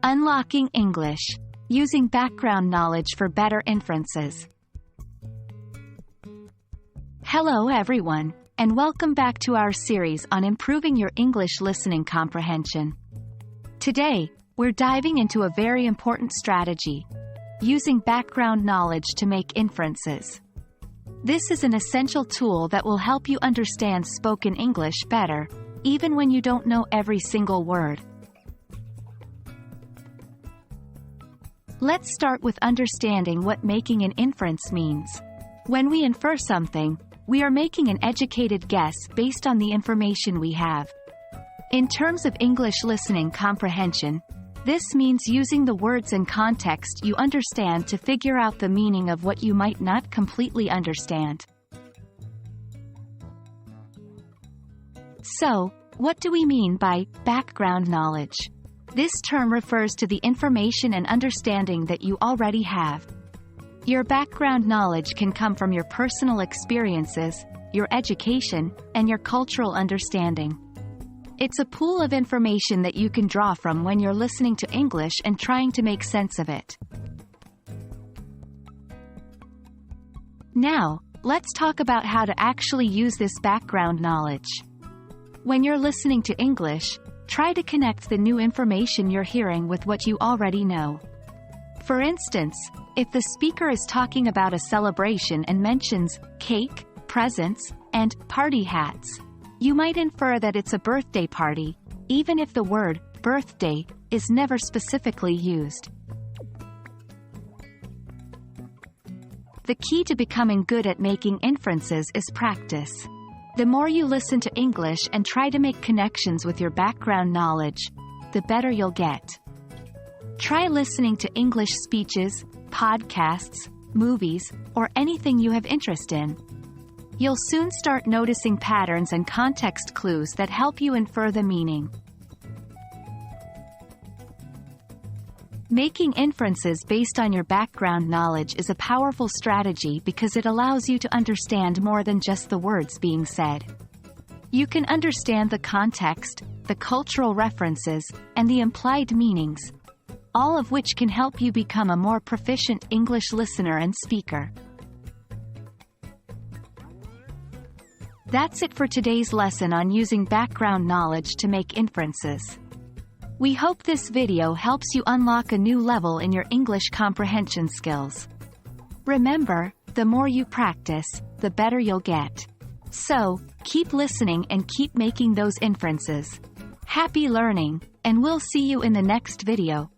Unlocking English, using background knowledge for better inferences. Hello everyone, and welcome back to our series on improving your English listening comprehension. Today, we're diving into a very important strategy, using background knowledge to make inferences. This is an essential tool that will help you understand spoken English better, even when you don't know every single word. Let's start with understanding what making an inference means. When we infer something, we are making an educated guess based on the information we have. In terms of English listening comprehension, this means using the words and context you understand to figure out the meaning of what you might not completely understand. So, what do we mean by background knowledge? This term refers to the information and understanding that you already have. Your background knowledge can come from your personal experiences, your education, and your cultural understanding. It's a pool of information that you can draw from when you're listening to English and trying to make sense of it. Now, let's talk about how to actually use this background knowledge. When you're listening to English, try to connect the new information you're hearing with what you already know. For instance, if the speaker is talking about a celebration and mentions cake, presents, and party hats, you might infer that it's a birthday party, even if the word birthday is never specifically used. The key to becoming good at making inferences is practice. The more you listen to English and try to make connections with your background knowledge, the better you'll get. Try listening to English speeches, podcasts, movies, or anything you have interest in. You'll soon start noticing patterns and context clues that help you infer the meaning. Making inferences based on your background knowledge is a powerful strategy because it allows you to understand more than just the words being said. You can understand the context, the cultural references, and the implied meanings, all of which can help you become a more proficient English listener and speaker. That's it for today's lesson on using background knowledge to make inferences. We hope this video helps you unlock a new level in your English comprehension skills. Remember, the more you practice, the better you'll get. So, keep listening and keep making those inferences. Happy learning, and we'll see you in the next video.